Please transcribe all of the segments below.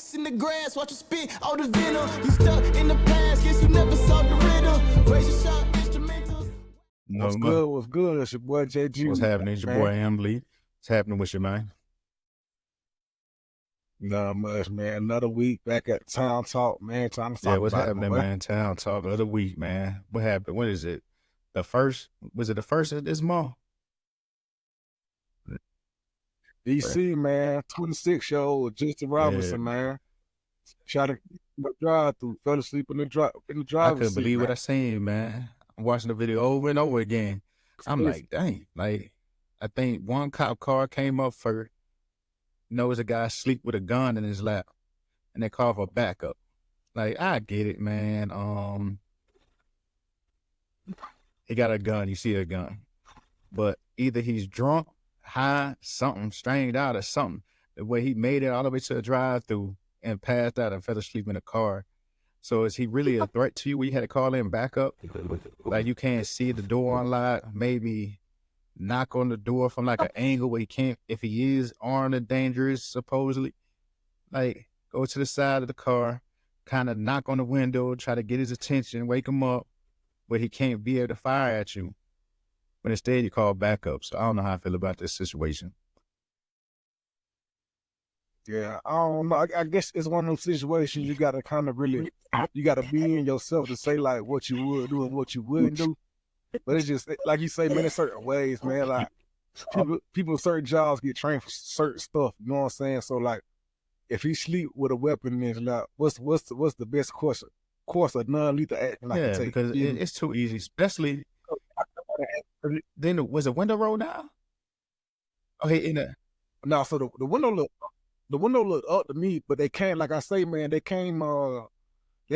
X in the grass, watch you spit all the venom. You stuck in the past, guess you never saw the riddle. Raise your shot, instrumentals. What's good? What's good? It's your boy Jay G. What's happening? It's your boy Mlee. What's happening with you, man? Not much, man. Another week back at Town Talk, man. Trying to talk what's about happening, man? Town Talk of the week, man. What happened? What is it? The first? Was it the first of this month? DC, man. 26-year-old Justin Robinson, man. Shot a drive-through, fell asleep in the driver's seat. I couldn't believe what I seen, man. I'm watching the video over and over again. I'm like, dang. Like, I think one cop car came up first. You know, it was a guy asleep with a gun in his lap, and they called for backup. Like, I get it, man. He got a gun. You see a gun, but either he's drunk, high, something strained out, or something. The way he made it all the way to the drive-through and passed out and fell asleep in the car. So is he really a threat to you where you had to call in backup? Like, you can't see the door unlocked, maybe knock on the door from like an angle where he can't, if he is armed and dangerous, supposedly, like go to the side of the car, kind of knock on the window, try to get his attention, wake him up, where he can't be able to fire at you. But instead you call backup. So I don't know how I feel about this situation. Yeah, I don't know. I guess it's one of those situations you got to kind of really, you got to be in yourself to say like what you would do and what you wouldn't do. But it's just, like you say, man, in certain ways, man, like people with certain jobs get trained for certain stuff, you know what I'm saying? So like, if he sleep with a weapon, then like, what's the best course of non-lethal action I can take? Because it's too easy, especially, then was the window rolled down? Okay, no, so the window looked up to me, but they came, like I say, man, they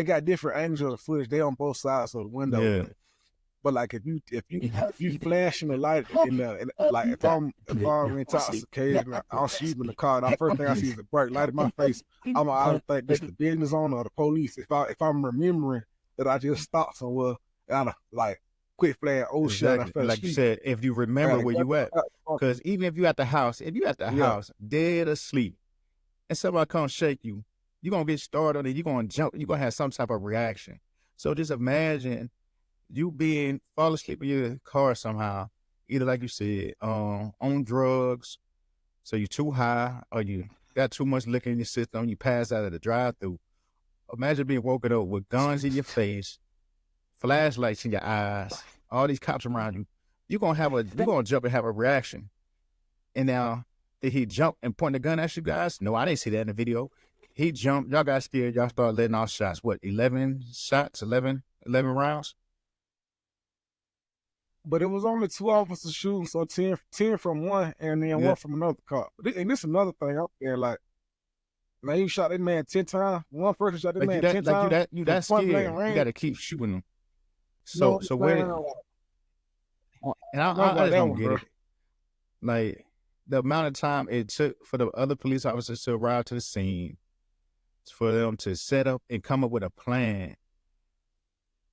got different angles of footage. They on both sides of the window. Yeah. But like if you flashing the light in the, like if I'm intoxicated and I'm shooting in the car, and the first thing I see is a bright light in my face, I'm I think this the business owner or the police. If I'm remembering that I just stopped somewhere and I like quick flash, oh shit, I fell like asleep. you said, if you remember where you at, because even if you at the house, house dead asleep, and somebody come shake you, you're gonna get started and you're gonna jump, you're gonna have some type of reaction. So just imagine you fall asleep in your car somehow, either like you said, on drugs, so you're too high, or you got too much liquor in your system, you pass out of the drive-through. Imagine being woken up with guns in your face, flashlights in your eyes, all these cops around you. You're gonna jump and have a reaction. And now, did he jump and point the gun at you guys? No, I didn't see that in the video. He jumped, y'all got scared, y'all started letting off shots. What, 11 shots, 11 rounds? But it was only 2 officers shooting, so 10 from one and then one from another car. And this is another thing out there, like, man, you shot that man 10 times. One person shot that man 10 times. You that scared. You got to keep shooting them. So where? And I just don't get it. Like, the amount of time it took for the other police officers to arrive to the scene, for them to set up and come up with a plan.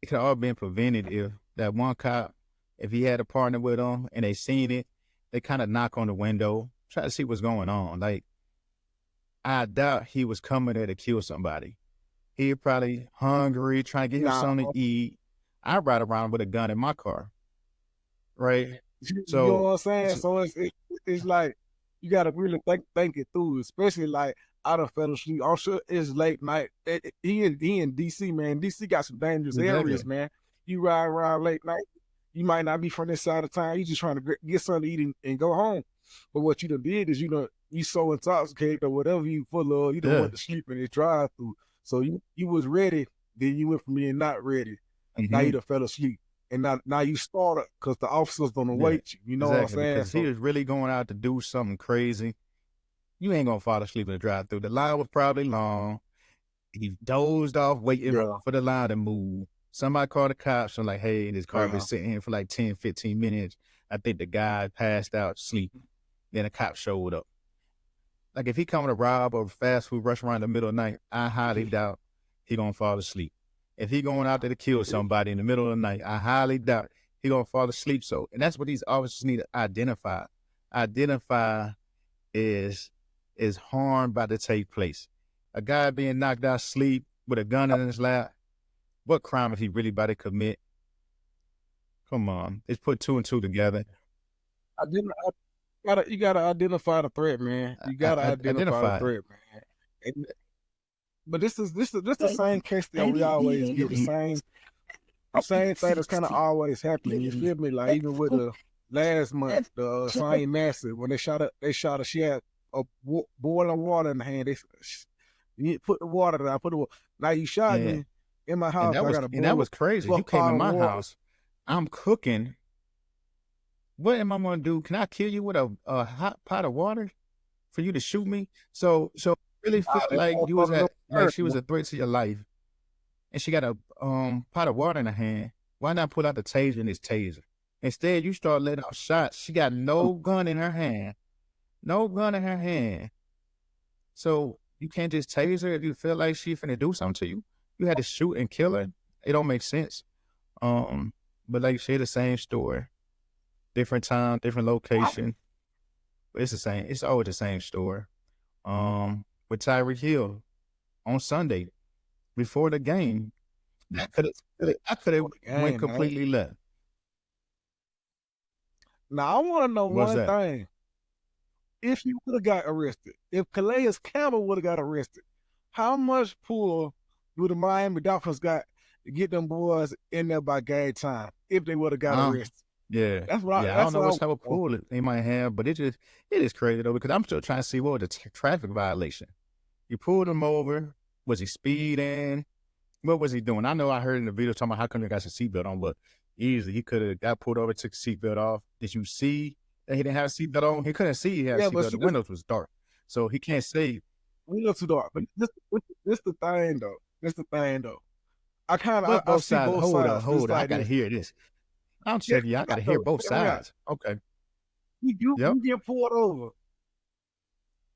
It could all have been prevented if that one cop, if he had a partner with him and they seen it, they kind of knock on the window, try to see what's going on. Like, I doubt he was coming there to kill somebody. He probably hungry, trying to get him something to eat. I ride around with a gun in my car, right? So, you know what I'm saying? So it's like, you got to really think it through, especially like, I done fell asleep. I'm sure it's late night. He in DC, man. DC got some dangerous areas, man. You ride around late night, you might not be from this side of town. You just trying to get something to eat and go home. But what you done did is you so intoxicated or whatever you full of, you done went to sleep in this drive-through. So you was ready, then you went from being not ready. Now you done fell asleep. And now you started because the officers don't await you. You know what I'm saying? Because he was really going out to do something crazy. You ain't gonna fall asleep in the drive-through. The line was probably long. He dozed off waiting for the line to move. Somebody called the cops and like, hey, this car been sitting here for like 10, 15 minutes. I think the guy passed out sleeping. Then the cop showed up. Like, if he coming to rob or fast food restaurant in the middle of the night, I highly doubt he gonna fall asleep. If he going out there to kill somebody in the middle of the night, I highly doubt he gonna fall asleep. So, and that's what these officers need to identify. Identify is harm about to take place. A guy being knocked out asleep with a gun in his lap. What crime is he really about to commit? Come on, let's put 2 and 2 together. You gotta identify the threat, man. You gotta identify the threat, man. But this is the same case that we always get. The same thing that's kind of always happening. You feel me? Like even with the last month, the same massive when they shot her. She had a boiling water in the hand. You put the water down. Now you shot me in my house. And that was crazy. You came in my house. I'm cooking. What am I gonna do? Can I kill you with a hot pot of water for you to shoot me? So really felt like you was like she was a threat to your life, and she got a pot of water in her hand. Why not pull out the taser in this taser? Instead, you start letting out shots. She got no gun in her hand. No gun in her hand. So you can't just tase her if you feel like she finna do something to you. You had to shoot and kill her. It don't make sense. But like you said, the same story. Different time, different location. But it's the same. It's always the same story. With Tyreek Hills on Sunday before the game, I could have went completely left. Now I want to know one thing. If you would have got arrested, if Calais Campbell would have got arrested, how much pull would the Miami Dolphins got to get them boys in there by game time if they would have got arrested? Yeah, that's what I don't know what type of pull they might have, but it is crazy though, because I'm still trying to see what was the traffic violation. You pulled him over. Was he speeding? What was he doing? I know I heard in the video talking about how come he got his seatbelt on, but easily he could have got pulled over, took his seatbelt off. Did you see that he didn't have a seatbelt on? He couldn't see he had a seatbelt. The windows was dark, so he can't see. Windows too dark. But this the thing though. I see both sides. Hold on. I gotta hear this. I'm checking you. I gotta hear both sides. Okay. You get pulled over.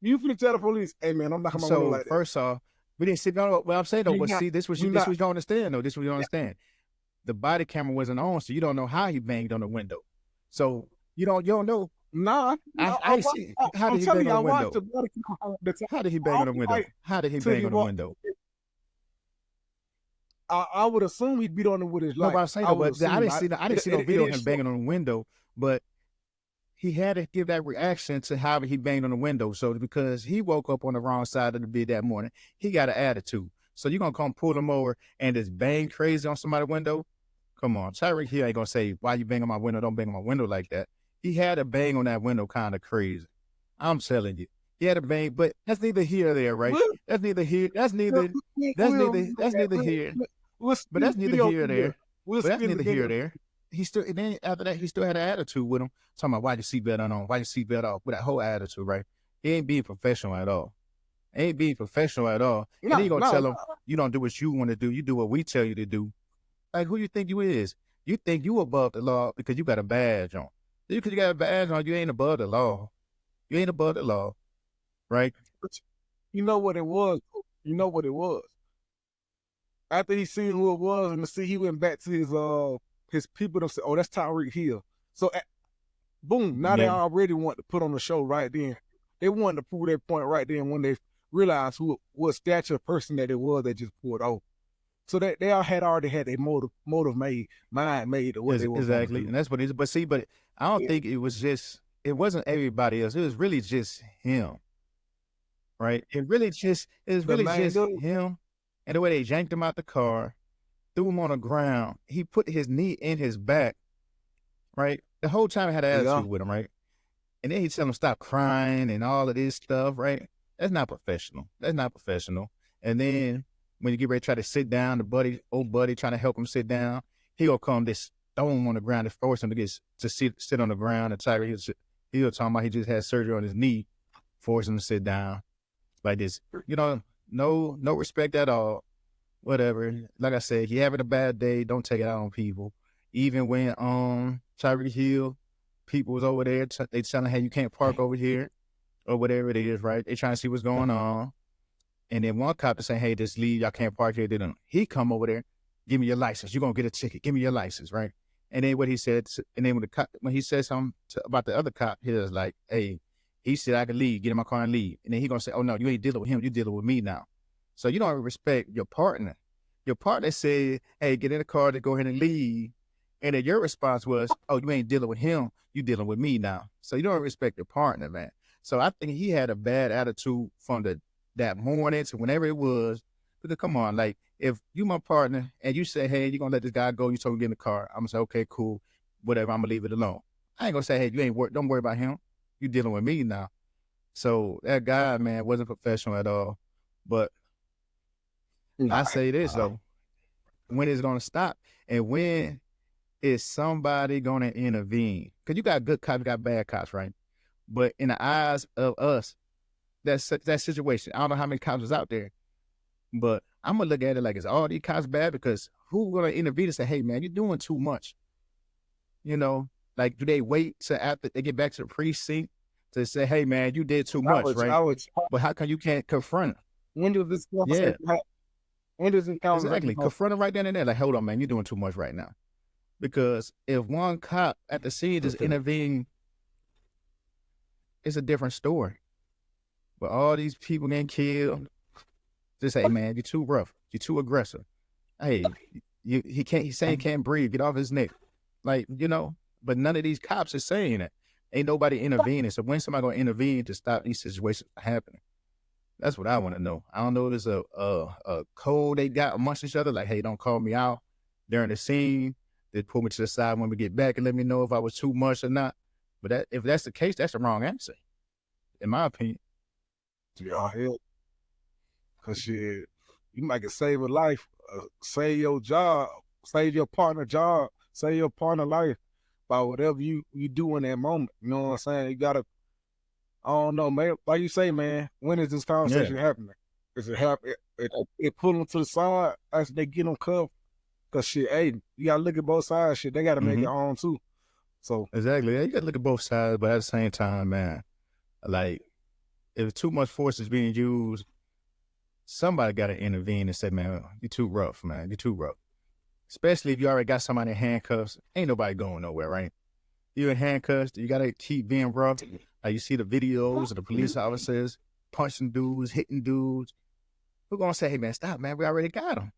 You finna tell the police, hey man, I'm knocking my window like that. First off, we didn't see. No, what I'm saying though, but see, this was you don't understand though. This was you don't understand. The body camera wasn't on, so you don't know how he banged on the window. So you don't know. Nah, I see. How did he bang on the window? How did he bang on the window? How did he bang on the window? I would assume he beat on it with his life. No, but I'm saying, I didn't see no video of him banging on the window, but he had to give that reaction to how he banged on the window. So because he woke up on the wrong side of the bed that morning, he got an attitude. So you're gonna come pull him over and just bang crazy on somebody's window? Come on, Tyreek Hill ain't gonna say, why you bang on my window? Don't bang on my window like that. He had to bang on that window kind of crazy. I'm telling you. He had to bang, but that's neither here or there, right? That's neither here. That's neither here. But that's neither here or there. But that's neither here or there. He still, and then after that, he still had an attitude with him, talking about why your seatbelt on, why your seatbelt off, with that whole attitude, right? He ain't being professional at all. And then you gonna tell him, you don't do what you want to do, you do what we tell you to do. Like, who you think you is? You think you above the law because you got a badge on. Because you got a badge on, you ain't above the law. You ain't above the law, right? You know what it was? After he seen who it was, and he went back to his people and said, "Oh, that's Tyreek Hill." So, boom! Now they already want to put on the show right then. They wanted to prove their point right then when they realized what stature person that it was that just pulled off. So that they had already had a motive made, mind made of what they were exactly, and that's what it is. But I don't think it wasn't everybody else. It was really just him, right? It was really just him. And the way they yanked him out the car, threw him on the ground, he put his knee in his back, right? The whole time he had an attitude with him, right? And then he tell him stop crying and all of this stuff, right? That's not professional. And then when you get ready to try to sit down, old buddy trying to help him sit down, he gonna come this throw him on the ground and force him to sit on the ground. And Tyreek he was talking about he just had surgery on his knee, force him to sit down like this. No respect at all. Whatever. Like I said, you having a bad day, don't take it out on people. Even when Tyreek Hill, people was over there, they telling, hey, you can't park over here or whatever it is, right? They trying to see what's going on. And then one cop is saying, hey, just leave, y'all can't park here. He come over there, give me your license. You're going to get a ticket. Give me your license, right? And then what he said, and then when he said something about the other cop, he was like, hey, he said I could leave, get in my car and leave. And then he going to say, oh, no, you ain't dealing with him. You dealing with me now. So you don't respect your partner. Your partner said, hey, get in the car to go ahead and leave. And then your response was, oh, you ain't dealing with him. You dealing with me now. So you don't respect your partner, man. So I think he had a bad attitude from that morning to whenever it was. Because come on, like if you my partner and you say, hey, you're going to let this guy go, you told him to get in the car. I'm going to say, okay, cool, whatever, I'm going to leave it alone. I ain't going to say, hey, don't worry about him. You dealing with me now. So that guy, man, wasn't professional at all. But I say this, though. When is it going to stop? And when is somebody going to intervene? Because you got good cops, you got bad cops, right? But in the eyes of us, that situation, I don't know how many cops is out there, but I'm going to look at it like, is all these cops bad? Because who's going to intervene and say, hey, man, you're doing too much? You know, like, do they wait till after they get back to the precinct to say, hey, man, you did too much, right? But how come you can't confront it? When does this conversation happen? When does it count? Exactly. Confront it right then and there. Like, hold on, man, you're doing too much right now. Because if one cop at the scene is intervening, it's a different story. But all these people getting killed, just say, man, you're too rough. You're too aggressive. Hey, he's saying he can't breathe. Get off his neck. Like, you know, but none of these cops are saying that. Ain't nobody intervening. So when somebody going to intervene to stop these situations from happening? That's what I want to know. I don't know if there's a code they got amongst each other. Like, hey, don't call me out during the scene. They pull me to the side when we get back and let me know if I was too much or not. But if that's the case, that's the wrong answer, in my opinion. Yeah, hell. Because shit, you might can save a life, save your job, save your partner job, save your partner life by whatever you do in that moment. You know what I'm saying? You got to, I don't know, man. Like you say, man, when is this conversation happening? Is it happen? It pull them to the side as they get them cuffed. Because shit, hey, you got to look at both sides. Shit, they got to make it on too. So exactly. Yeah, you got to look at both sides, but at the same time, man, like, if too much force is being used, somebody got to intervene and say, man, you're too rough, man. You're too rough. Especially if you already got somebody in handcuffs. Ain't nobody going nowhere, right? You're in handcuffs. You got to keep being rough. Like, you see the videos of the police officers punching dudes, hitting dudes. We're going to say, hey, man, stop, man. We already got them.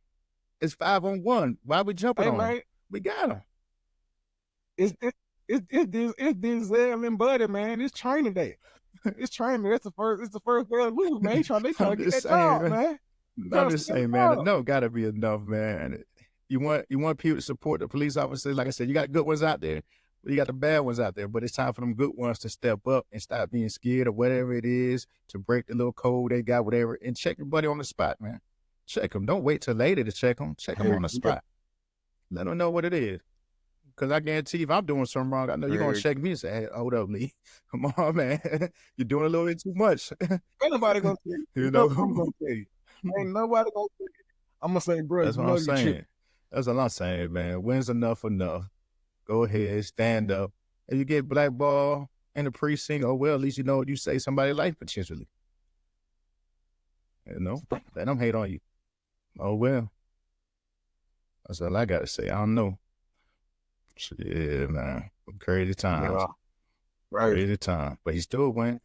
It's 5-on-1. Why we jumping on them? We got them. It's Denzel and Buddy, man. It's training day. It's training. It's the first day of lose, man. They trying to get that job, man. I'm just saying, man. No, gotta be enough, man. You want people to support the police officers. Like I said, you got good ones out there, but you got the bad ones out there. But it's time for them good ones to step up and stop being scared or whatever it is to break the little code they got, whatever, and check your buddy on the spot, man. Check them. Don't wait till later to check them. Check them on the spot. Let them know what it is. Because I guarantee if I'm doing something wrong, I know you're going to check me and say, hey, hold up, Lee. Come on, man. You're doing a little bit too much. Ain't nobody going to tell you. You know? I'm going to tell you. Ain't nobody going to tell you. I'm going to say, bro, that's what I'm saying. That's what I'm saying, man. When's enough? Go ahead, stand up. If you get blackballed in the precinct, oh, well, at least you know you say somebody's life potentially. You know? Let them hate on you. Oh, well. That's all I got to say. I don't know. Yeah, man. Crazy times. Yeah. Right. Crazy time. But he still went,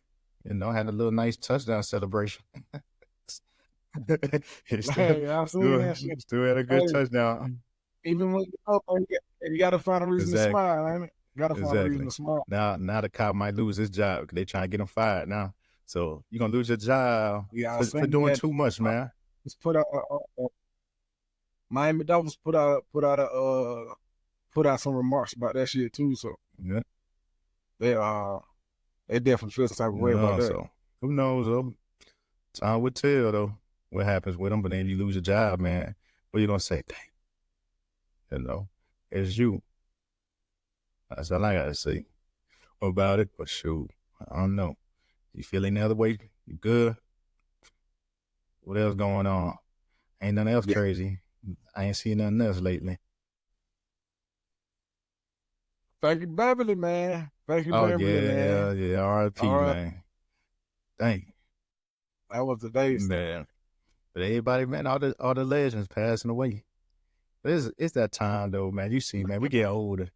had a little nice touchdown celebration. He still had a good touchdown. Even when you got to find a reason to smile, ain't it? You got to find a reason to smile. Now the cop might lose his job because they trying to get him fired now. So you're going to lose your job for doing too much, man. It's put out Miami Dolphins put out some remarks about that shit too. So yeah, they definitely feel some type of way about that. So who knows though? Time would tell though what happens with them. But then you lose your job, man. What you gonna say? Dang, it's you. That's all I gotta say about it. But shoot, I don't know. You feel any other way? You good? What else going on? Ain't nothing else crazy. I ain't seen nothing else lately. Frankie Beverly, man. Frankie Beverly, man. Yeah. R.I.P., man. Dang. That was the days, man. But everybody, man, all the legends passing away. It's that time though, man. You see, man, we get older.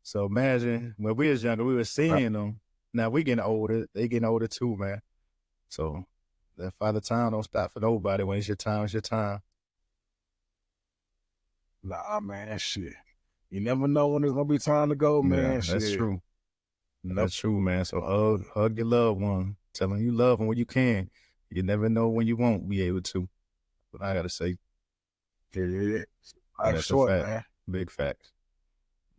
So imagine when we was younger, we were seeing them. Now we getting older. They getting older too, man. So That Father Time don't stop for nobody. When it's your time, it's your time. Nah, man, shit. You never know when it's gonna be time to go, man. Yeah, that's shit. true. That's true, man. So hug your loved one. Tell them you love them when you can. You never know when you won't be able to. But I gotta say, Yeah. that's Short, a fact. man. Big facts.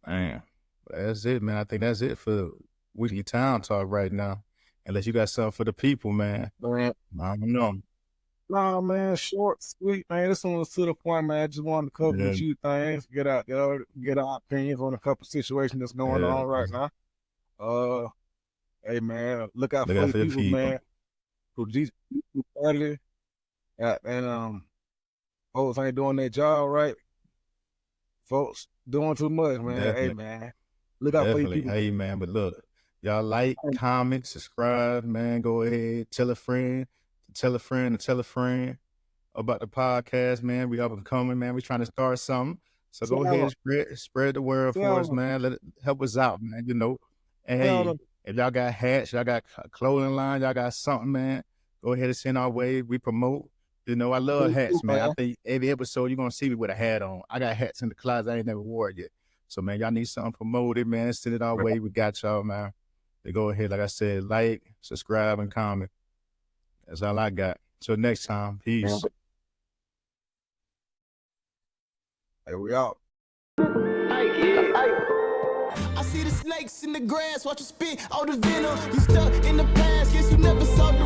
Man. But that's it, man. I think that's it for Weekly Town Talk right now. Unless you got something for the people, man. Man. I don't know. Nah, man, short, sweet, man. This one was to the point, man. I just wanted to cover a few things, get our opinions on a couple situations that's going on right now. Hey, man, look out for the people, man. Who Jesus early, and folks ain't doing their job right. Folks doing too much, man. Definitely. Hey, man, look out for your people. Hey, man, but look, y'all like, comment, subscribe, man. Go ahead, tell a friend, tell a friend, tell a friend about the podcast, man. We up and coming, man. We trying to start something. So go ahead and spread the word for us, man. Let it help us out, man, you know. And hey, if y'all got hats, y'all got clothing line, y'all got something, man, go ahead and send our way. We promote. You know, I love hats, man. I think every episode you're going to see me with a hat on. I got hats in the closet. I ain't never wore it yet. So, man, y'all need something promoted, man. Send it our way. We got y'all, man. They go ahead, like I said, like, subscribe, and comment. That's all I got. Till next time, peace. Hey, we out. I see the snakes in the grass, watch you spit all the venom. You stuck in the past, guess you never saw the